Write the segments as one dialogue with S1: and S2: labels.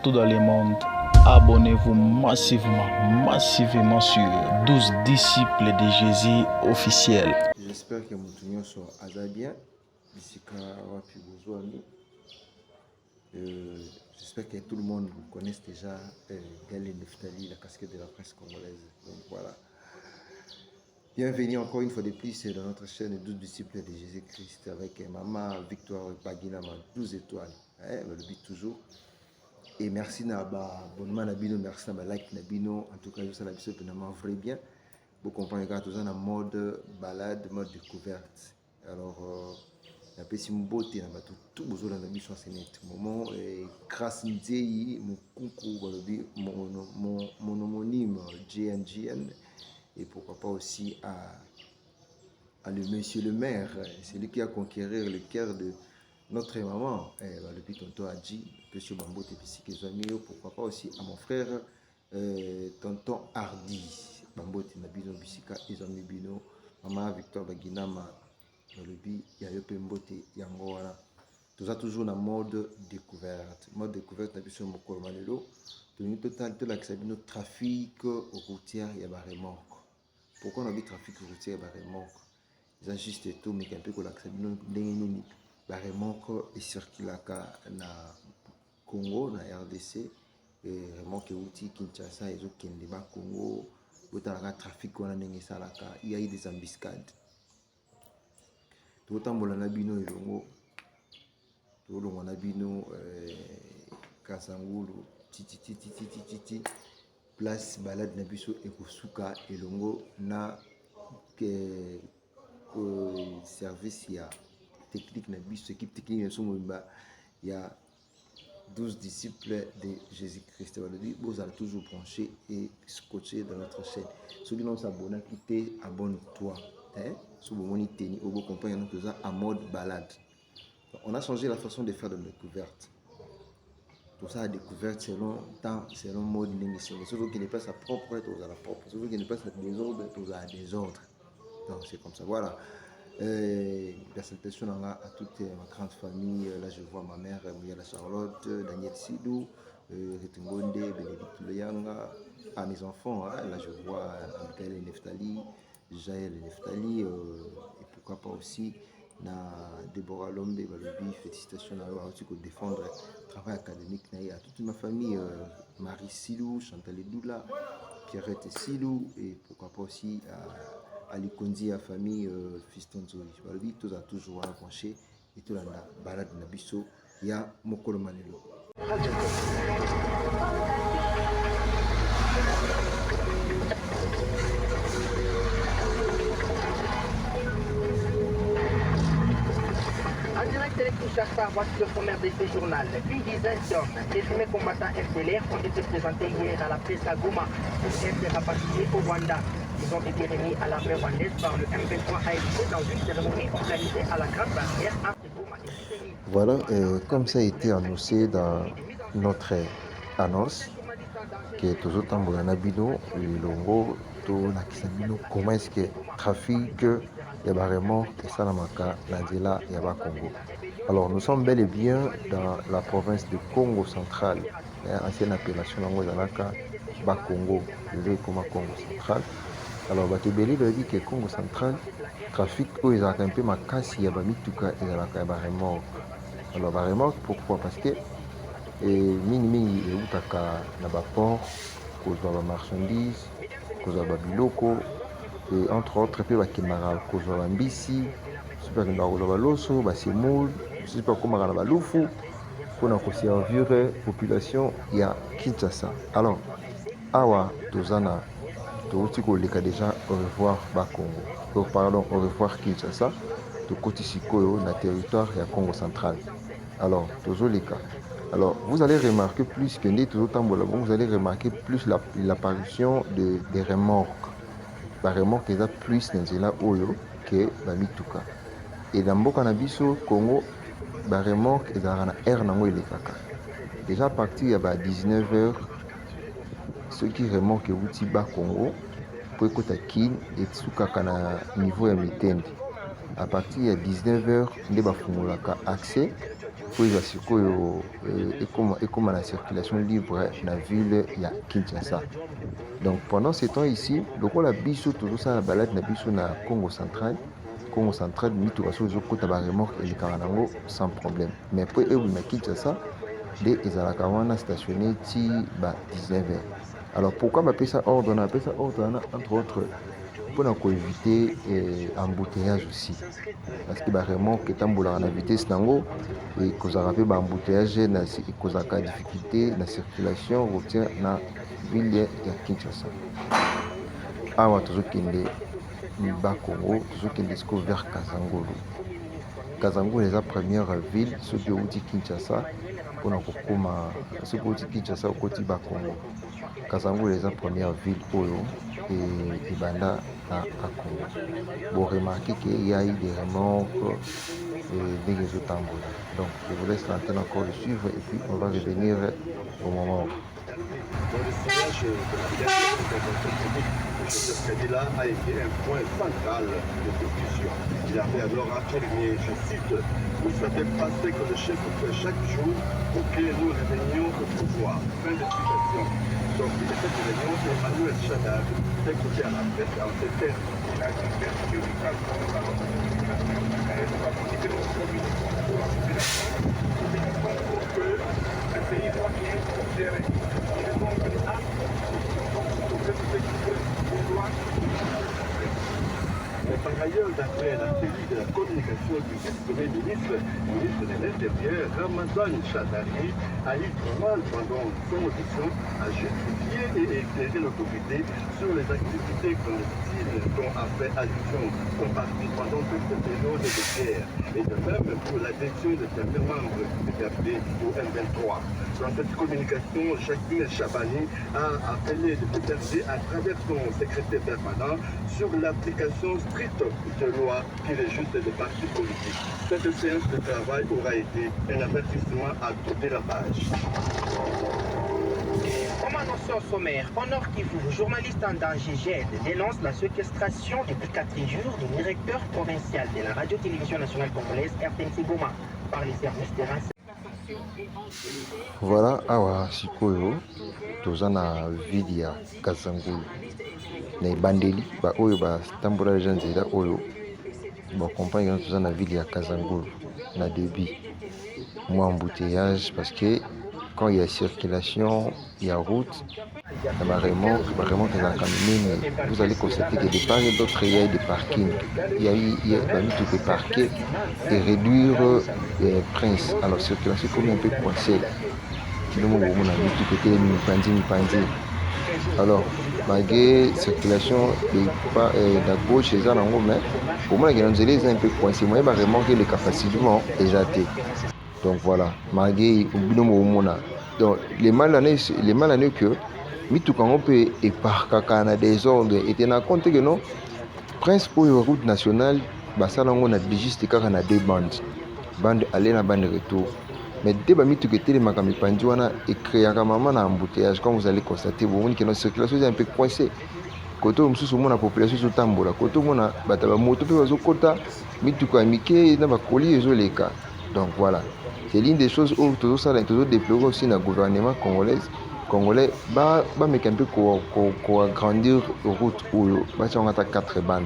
S1: partout dans le monde. Abonnez-vous massivement sur 12 disciples de Jésus officiels.
S2: J'espère que Moutounion soit bien. J'espère que tout le monde vous connaisse déjà Gali Neftali, la casquette de la presse congolaise. Donc voilà. Bienvenue encore une fois de plus dans notre chaîne 12 disciples de Jésus-Christ avec Maman Victoire Baginama 12 étoiles. Le but toujours. Et merci Naba, bonnement Nabino, merci Naba like Nabino. En tout cas, je sais la vie vraiment vrai bien. Vous comprenez que tout ça en mode balade, mode découverte. Alors, la petite beauté, tout besoin dans la mission c'est net. Moment grâce Nzei, mon concours, mon homonyme GNGN et pourquoi pas aussi à le monsieur le maire, c'est lui qui a conquérir le cœur de notre maman, le petit tonton Adji, monsieur Bambote et pourquoi pas aussi à mon frère tonton Hardy, Bambote Nabino Bisika, Izami Bino, maman Victor Baginama, le bi, Yayope Mbote, Yangoana. Tout ça toujours dans mode découverte. Mode découverte, nous avons beaucoup de malheur. Nous avons tout trafic routier et remorque. Pourquoi on a dit trafic routier et remorque? C'est juste tout, mais un peu que l'accident remorque et circule na Congo, na RDC, et remorque outil Kinshasa, et autres qui sont Congo, autant trafic qu'on a il y a eu des embuscades. Tout le temps, on a bino ilongo, tout le monde a bino Kasangulu, titi, place balade nabiso ekosuka ilongo na service ya technique nabiso, équipe technique il y a 12 disciples de Jésus-Christ. Vous allez toujours brancher et scotcher dans notre chaîne. Ceux qui n'ont pas s'abonné, abonne-toi. Sous le moni teni, au beau compagnon, nous en mode balade. On a changé la façon de faire de découverte. Tout ça à découverte selon temps, selon mode d'émission. Ceux qui ne passent à propre, tous à la propre. Ceux qui ne passent à désordre, tous à désordre. Donc c'est comme ça. Voilà. La salutation à toute ma grande famille. Là je vois ma mère, Mouyala Charlotte, Daniel Sidou, Ritungonde, Bénédicte Leyanga. À mes enfants, là je vois Michael Neftali, Jaël Neftali, et pourquoi pas aussi na Déborah Lombe, félicitations à eux pour défendre le travail académique. À toute ma famille, Marie Silou, Chantal Edoula, Pierrette Silou, et pourquoi pas aussi Ali Kondi, la famille Fiston Zori. Tous a toujours accroché et tout la balade Nabiso, il y a Mokolo Manelo.
S3: En direct avec Kinshasa, voici le sommaire de ce journal. Une dizaine d'hommes, présumés combattants FDLR, ont été présentés hier à la presse à Goma pour être rapatriés au Rwanda. Ils ont été remis à l'armée rwandaise par le M23 AFC dans une cérémonie organisée à la Grande Barrière entre Goma et Kiteni.
S2: Voilà, comme ça a été annoncé dans notre annonce, que toujours tambour nabino, le longo, tout nakisabino, comment est-ce que trafic et vraiment et ça namaka Nadela et Congo. Alors nous sommes bel et bien dans la province de Congo central, ancienne appellation Nango-Zanaka, Congo, le comme Congo central. Alors Batebeli a dit que Congo central, trafic où ils ont un peu ma casse, il y a mituka et la remorque. Alors la remorque pourquoi? Parce que mini et utaka na port, cause de la marchandise, cause de la biloko. Et entre autres, puis bakimara kozwa bambisi, super que nous loso, basemoul, super comme la lufu, pour nous servir population il y a Kinshasa. Alors, awa tozana, toziko leka déjà au revoir Congo. Pardon, au revoir Kinshasa, to kotisikoyo na territoire ya Congo central. Alors, tozoleka. Alors, vous allez remarquer plus que vous allez remarquer plus l'apparition des remorques. La remorque est plus dans la oyo que la mituka. Et dans le Canabiso, Congo, la remorque est dans la air nango elekaka. Déjà à partir de 19h, ceux qui remorquent outi bas Congo, pour écouter kin et tsukaka na niveau ya mitendi. À partir de 19h, nous avons accès oyo sikoyo ekoma na circulation libre na ville ya Kinshasa. Donc pendant ce temps ici, lokola biso tozosala balade na biso na Congo central mituka so ezokota baremorke elekaka nango sans problème. Mais po ebima Kinshasa nde ezalaka wana stationné ti ba 19h. Alors pourquoi bapesa ordre wana entre autres mpona koéviter embouteillage aussi, parce que baremorke etambolaka na vitesse nango ekozalaka mpe baembouteillage ekozalaka difficulté na circulation routière na ville ya Kinshasa. Awa tozokende Bakongo, tozokende siko vers Kazangulu. Kazangulu eza première ville soki outi Kinshasa mpona kokoma, soki outi Kinshasa okoti Bakongo. Kazangulu eza première ville oyo ebanda na Congo. Bon, remarquez qu'il y a eu des remorques et des ezotambola. Donc je vous laisse l'antenne encore le suivre et puis on va revenir au moment.
S4: Dans le sillage de ce crédit-là a été un point central de discussion. Il avait alors affirmé, je cite, vous savez passer que le chef fait chaque jour pour que nous revenions au pouvoir. Fin de citation. Donc, de cette réunion, Emmanuel Chadad s'est écouté à la presse en ces termes. Il a dit que le pays doit bien considérer. Mais par ailleurs, d'après la série de la communication du Premier ministre de l'Intérieur, Ramazan Chadari a eu du mal pendant son audition à justifier et éclairer l'autorité sur les activités clandestines dont a fait allusion son parti pendant toute cette période de guerre, et de même pour l'adhésion de certains membres du PRD au M23. Dans cette communication, Jacques Chabani a appelé le PRD à travers son secrétaire permanent sur l'application stricte de loi qui réjuste des partis politiques. Cette séance de travail aura été un avertissement à tout dérapage.
S3: Comme annoncé au sommaire, Honor Kivu, journaliste en danger GED, dénonce la séquestration depuis 4 jours du directeur provincial de la radio-télévision nationale congolaise RTNC Goma par les services de renseignement.
S2: Voilà, awa sikoyo toza na ville ya Kazangulu na ebandeli ba oyo batambola deja nzela oyo bakompagne na toza na ville ya Kazangulu na débit moins embouteillage parce que quand il y a circulation, il y a route, il y a remorque vous allez constater que de part et d'autre il y a des parkings, il y a tout qui est parqué et réduire les princes. Alors circulation comme un peu coincé. Alors malgré circulation de la gauche et ça mais pour moi les un peu coincé, moi je remarquer les facilement déjà. Donc voilà, malgré donc les mal années que mituka on peut éparquer na désordre et tenir compte que non prince pour la route nationale basala on a juste kaka na deux bande aller na bande retour, mais dès ba mituka télé makami pandi wana et créer maman na embouteillage comme vous allez constater bon que notre circulation est un peu coincée côté mususu mona population so tambola côté mona bata ba moto pe bazo kota mituka mike na ba koli ezoleka. Donc voilà, c'est l'une des choses où toujours ça toujours déplorer aussi dans le gouvernement congolais va mettre un peu pour agrandir la route où on a 4 bandes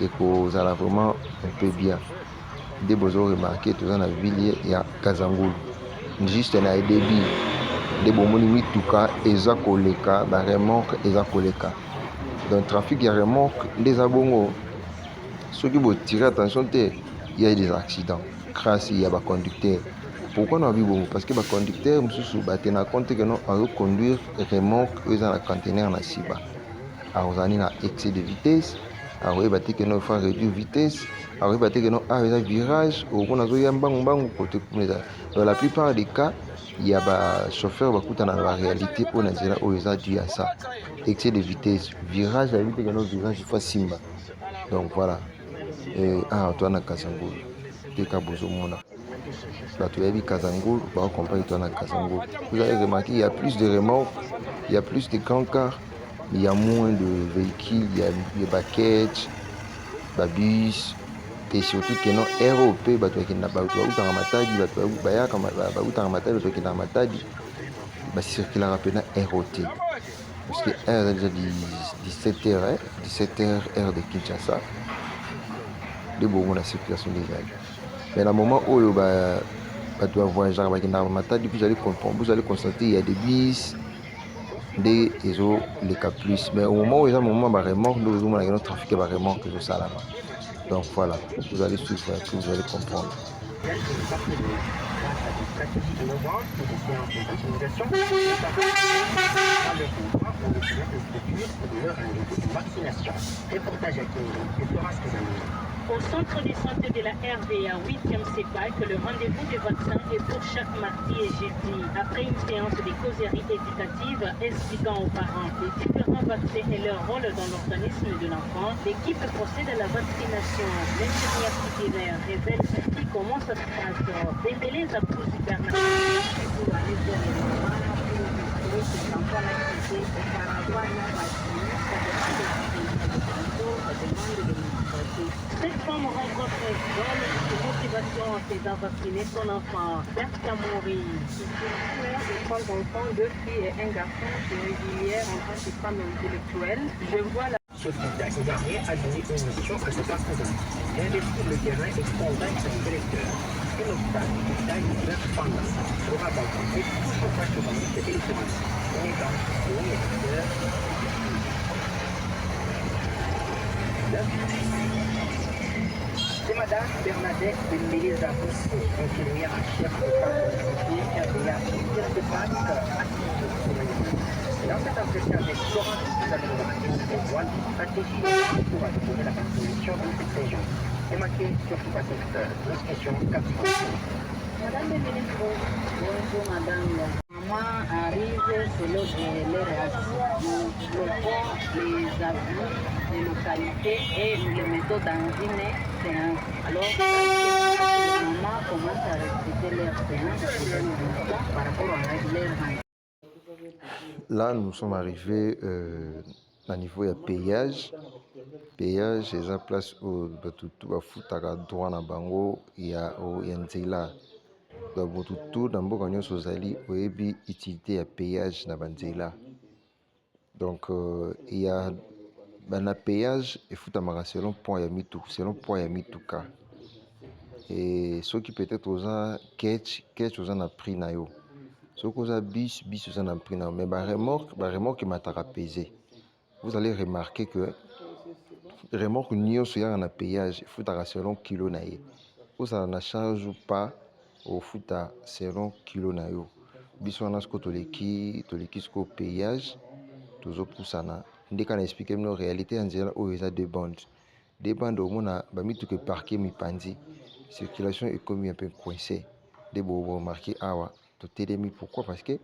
S2: et que ça va vraiment un peu bien. Des beaux remarqué tout dans la ville il y a Kazangulu juste un débit des bons mituka eza koleka ba remorque eza koleka donc trafic ya remorque des abongo ceux qui vont tirer attention il y a des accidents grâce il y a des conducteurs. Pourquoi on a vu bon? Parce que les conducteurs ont compte que nous allons conduire remorque dans un conteneur na siba. Alors on a un excès de vitesse, alors il va que nous faut réduire vitesse, alors il va que nous avons un virage, on a un côté. Dans la plupart des cas, il y a des chauffeurs qui ont la réalité pour nous dire où ils ont dû à ça. Excès de vitesse, virage, la vitesse que nous virage il faut simba. Donc voilà. Toi na Kazangulu. Vous avez remarqué il y a plus de remorques, il y a plus de grands cars, il y a moins de véhicules, il y a des baquettes, des bus, et surtout que non ROP bato qui n'a pas autant matadi bato bayaka autant matadi bato qui n'a matadi bah circuler rapidement ROT parce que R déjà 17h 17h heure de Kinshasa de bon la circulation des ailes mais à un moment où bato voyager avec qui n'a matadi puis vous allez constater il y a des bis des les cas plus mais au moment où ils ont un moment bah remorque nous avons un trafic bah remorque que ça là-bas. Donc voilà, vous allez suivre et puis vous allez comprendre.
S5: Au centre de santé de la RDA 8e CEPAC, le rendez-vous des vaccins est pour chaque mardi et jeudi. Après une séance de causerie éducative expliquant aux parents les différents vaccins et leur rôle dans l'organisme de l'enfant, l'équipe procède à la vaccination. L'infirmière titulaire révèle ainsi comment ça se passe. Dembélé Zapouzi Bernard. Cette femme rencontre une motivation à vacciner son enfant. Bertha Mori.
S6: Trois enfants, 2 filles et un garçon, c'est régulière en tant que femme intellectuelle. Je vois la
S3: Ce dernier a donné une mission à ses partenaires. Investir le terrain et convaincre ses électeurs. Un obstacle qui taille leur pendant. Le rabat compté toujours pas sur la liste électorale. On est dans le électeur. C'est Madame Bernadette Dembélé Zapouzi, infirmière en chef de centre de santé RDA de Pâques, dans cet entretien avec Florence, nous allons voir une stratégie pour améliorer la vaccination dans cette région. C'est marqué sur tout un secteur. Notre question 4.
S6: Madame Dembélé, bonjour madame. Maman arrive selon les réactions. Nous bloquons les avis des localités et nous les mettons dans une séance. Alors, maman commence à respecter leur séance par rapport à leur rang.
S2: Là, nous sommes arrivés à niveau de payage. Payage, c'est la place où tu vas foutre à droit dans bango, il y a un nzela. Donc, tout dans beaucoup de choses, il y a utilité à payage dans nzela. Donc, il y a un payage et fout à selon point ya mitu, selon point ya mituka. Et ceux qui peut-être aux catch aux a pris na yo. Ceux qui ont bis aux a pris na yo. Mais remorque m'a pesé. Vous allez remarquer que remorque n'y a un payage, il faut à selon kilo na ye. Vous allez na charge pas au foot à selon kilo na yo. Bis on a ce que toleki ce que payage. Toujours pour ça dès qu'on explique nos réalités en général où il y a deux bandes au moins bami tout que parquet mi pandi circulation est comme un peu coincée des beaux remarquer awa to télémi pourquoi parce que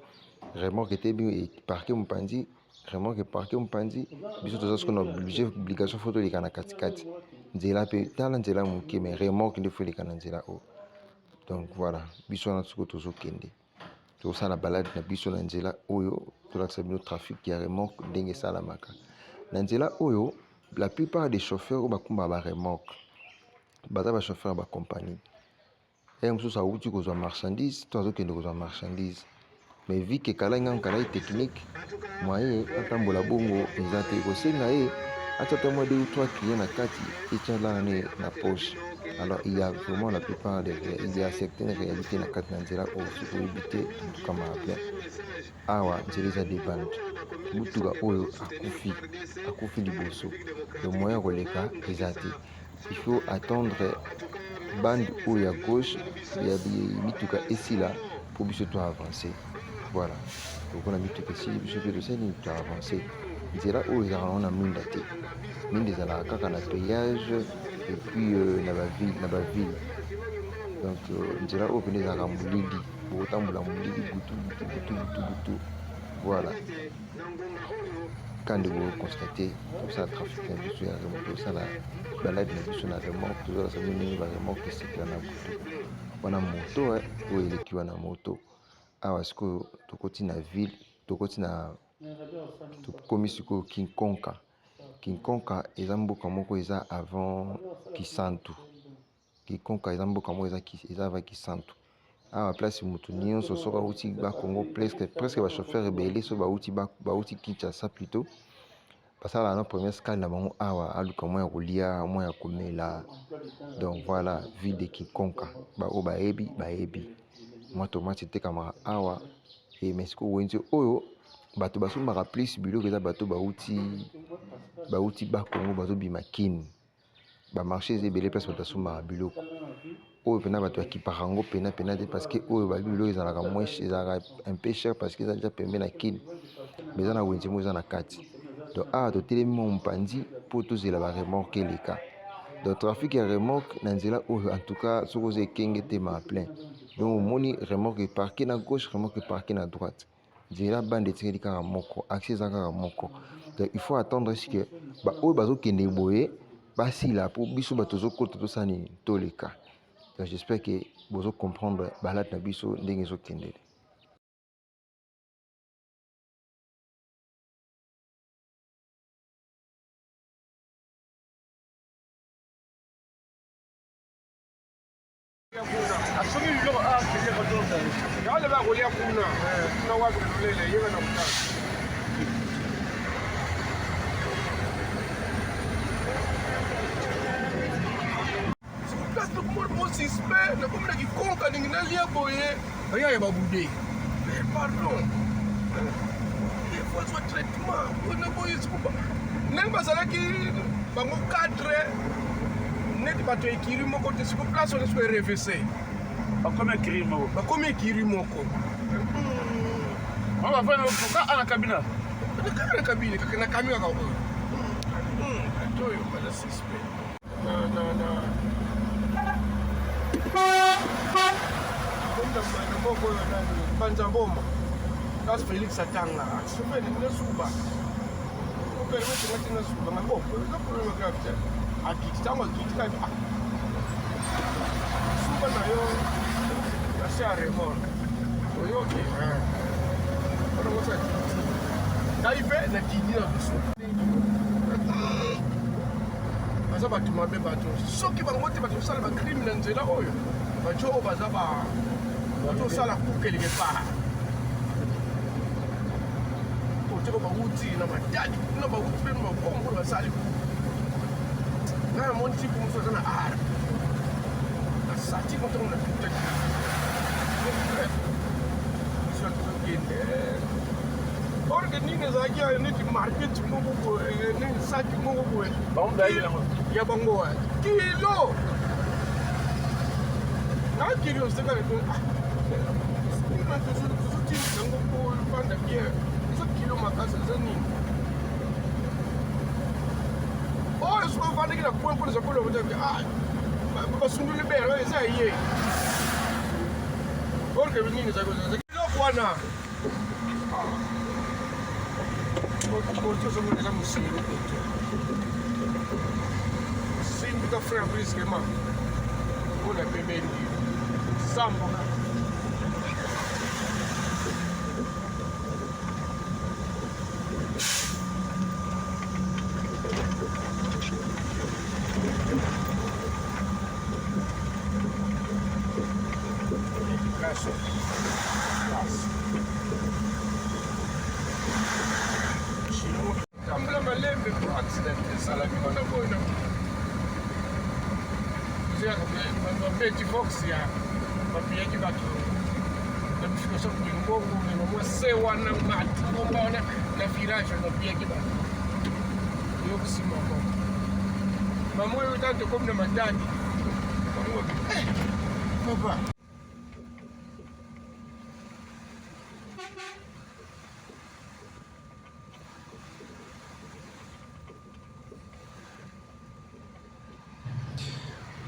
S2: vraiment que t'es bien parquet mi pandi vraiment que parquet mi pandi biso tout ça ce qu'on a obligation photo les kana katikati nzela pe tala nzela muke mais vraiment qu'il faut les kana nzela o donc voilà biso na tout toujours kende tout ça la balade na biso na nzela oyo tout le trafic qui a remorque ndenge salamaka na nzela oyo la plupart des chauffeurs bakumba ba remorque baza ba chauffeur ba compagnie et mususu auti kozwa marchandise to azokende kozwa marchandise mais vu que kala ngai technique moyen atambola bongo eza te kosenga ye atata moi 2 ou 3 clients na kati etia là na poche. Alors il y a vraiment la plupart des il y a certaines réalités na kati na nzela oyo pour éviter comme appelé awa nzela eza des bandes mutuka oyo akufi liboso le moyen koleka eza te il faut attendre bande oyo à gauche ya mituka esila pour biso to avancer voilà donc on a mituka esili biso pe tosali to avancer nzela oyo ezalaka na minda te minda ezalaka kaka na péage et puis na baville donc nzela oyo pene ezalaka molili bokotambola molili butu voilà quand vous constatez tout ça trafic na biso ya remorque tout ça la balade na biso na remorque tout ça ça mini ba remorque sikla na butu wana moto oyo eleki wana moto awa sikoyo tokoti na ville tokoti na tokomi sikoyo Kinkonka eza mboka moko eza avant Kisantu kikonka eza mboka moko eza vaki santu awa place motu nyonso so bauti bakongo presque bachauffeur ebele so bauti Kinshasa plutôt basala na première scale na bango awa aluka mwa ya kolia mwa ya komela. Donc voilà, ville de kikonka baoyo bayebi mwa tomate etekamaka awa mais sikoyo wenzi oyo bato basombaka plus biloko eza bato bauti bakongo bazobima kini bamarché eza ebele place bato basombaka biloko oyo mpena bato bakipaka yango pena te parce que oyo babi biloko ezalaka un peu cher parce que eza déjà pembe na kini mais eza na wenzi mo eza na kati. Donc awa totelemi mwa mopanzi mpo tozela baremorke eleka. Donc trafic ya remorque na nzela oyo en tout cas soki oza ekenge te ma plein donc omoni remorque eparke na gauche remorque eparke na droite nzela bande etikeli kaka moko accès eza kaka moko. Donc il faut attendre que baoyo bazokende boye basila mpo biso bato tozokota tosala nini toleka. Donc j'espère que bozo comprendre balade na biso ndenge ezokendele.
S7: asongi biloko akende kotonda yale bakolia kuna na wapi lolele yeba na mutana place mo suspect na comme na kikonka ningi na lia boye aya ya babude pardon il faut soit traitement on a boye sikuba neng bazalaki bango cadre neti bato ekiri moko te siko place on est RVC bakomi ekiri moko ana kabina kaka na kami kaka oyo toyo bana suspect na moko oyo nani banza mboma kasi Felix Atanga sofene nasuba opermete ngati nasuba ngako eza problème grave te akiti tango akiti kaka suba na yo nasi a remorque oyoke ona mosa ngai mpe na kidi na biso baza bato mabe bato soki bango te bato osala bacrime na nzela oyo bato oyo baza bazosala kukeleke part oteko bauti na madadi kuna bauti mpe na makombo oyo basali ngai namoni tipu mosu aza na ara nasati motongo na tutaki biso tozokende orke nini ezalaki ayo neti market moko boye nini saki moko boye ya bango wa kilo na kilo oseka tozotinisa yango po panda bien eza kilo makasi eza nini oyo soki ovandaki na point mpo neza koloba basunduli bere oyo eza ye orke nini ezaki kiloko wana tozomona eza mosingi kote simbika frère briskema mpona pembeni sambo kambula malembe po accident esalami wana boyna bapeti fox ya bapiyaki bato na bifika so kuingongo memamwa se wana mati ngomba wana na virage bapiyaki bato yokusima ko mamoyo tanto comme na madadi papa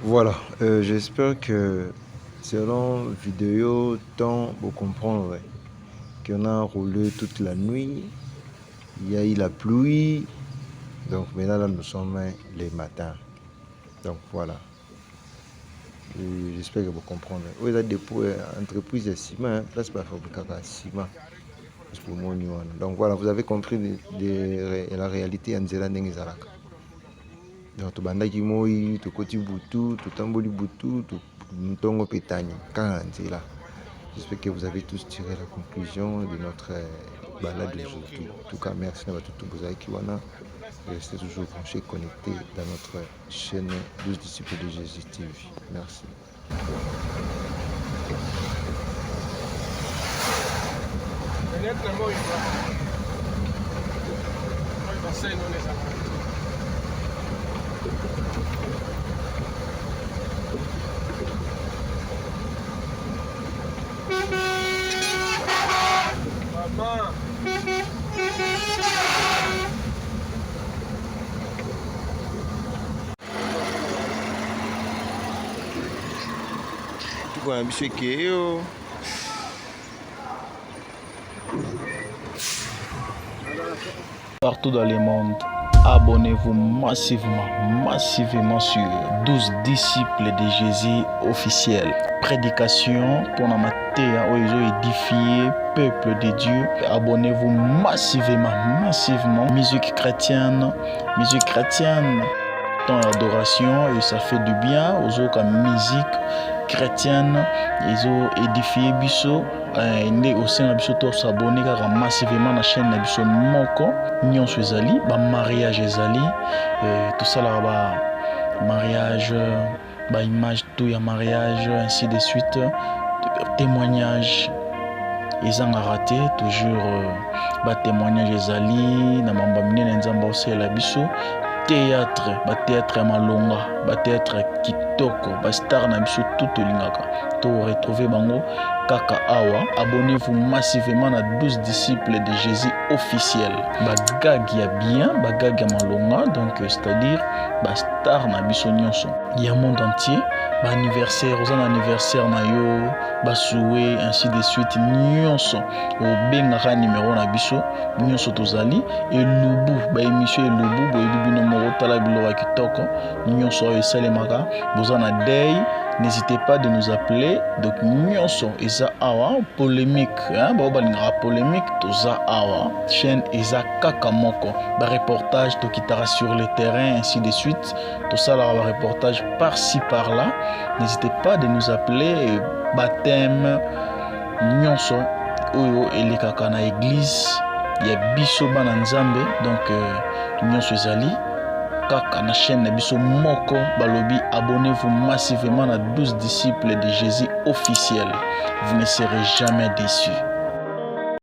S2: Voilà, j'espère que selon vidéo, temps pour comprendre qu'on a roulé toute la nuit, il y a eu la pluie, donc maintenant là nous sommes les matins. Donc voilà, j'espère que vous comprenez. Oui, il y a des entreprises de ciment, place pour fabriquer de ciment. Donc voilà, vous avez compris la réalité en Zélande et Zalaka. donc tobandaki moi tokoti butu totamboli butu ntongo petani kaka nzela. J'espère que vous avez tous tiré la conclusion de notre balade d'aujourd'hui. En tout cas, merci à tout Kiwana. Restez toujours branchés, connectés dans notre chaîne 12 disciples de Jésus TV. Merci.
S1: Partout dans le monde, abonnez-vous massivement sur 12 disciples de Jésus officiels. Prédication pour la matière où ils ont édifié peuple de Dieu. Abonnez-vous massivement. Musique chrétienne, dans l'adoration, et ça fait du bien aux autres musique chrétienne. Ils ont édifié biso et au sein de biso to s'abonner massivement à la chaîne de biso moko nyonso ezali ba mariage ezali tout ça là ba mariage ba image tout ya mariage ainsi de suite témoignage ils ont raté toujours ba témoignage ezali na mamba minene nzamba osela biso théâtre ya malonga théâtre kitoko star na biso tout olingaka to retrouver bango kaka awa. Abonnez-vous massivement à 12 disciples de Jésus officiels. Bagag ya bien, bagag ya malonga, donc c'est-à-dire star na biso nyonso ya monde entier. Anniversaire, aux anniversaire na yo, souhait ainsi de suite nyonso o bengaka numéro na biso nyonso tozali elubu émission elubu boyebi bino moko tala biloko kitoko nyonso esalemaka bozana day. N'hésitez pas de nous appeler. Donc nyonso eza awa polémique balinga polémique toza awa chaîne eza kaka moko reportage to kitara sur le terrain ainsi de suite tout ça là reportage par-ci par-là. N'hésitez pas de nous appeler. Baptême nyonso oyo elekaka na église ya biso bana nzambe donc nyonso ezali kaka na chaîne na biso moko balobi. Abonnez-vous massivement à 12 disciples de Jésus officiels. Vous ne serez jamais déçus.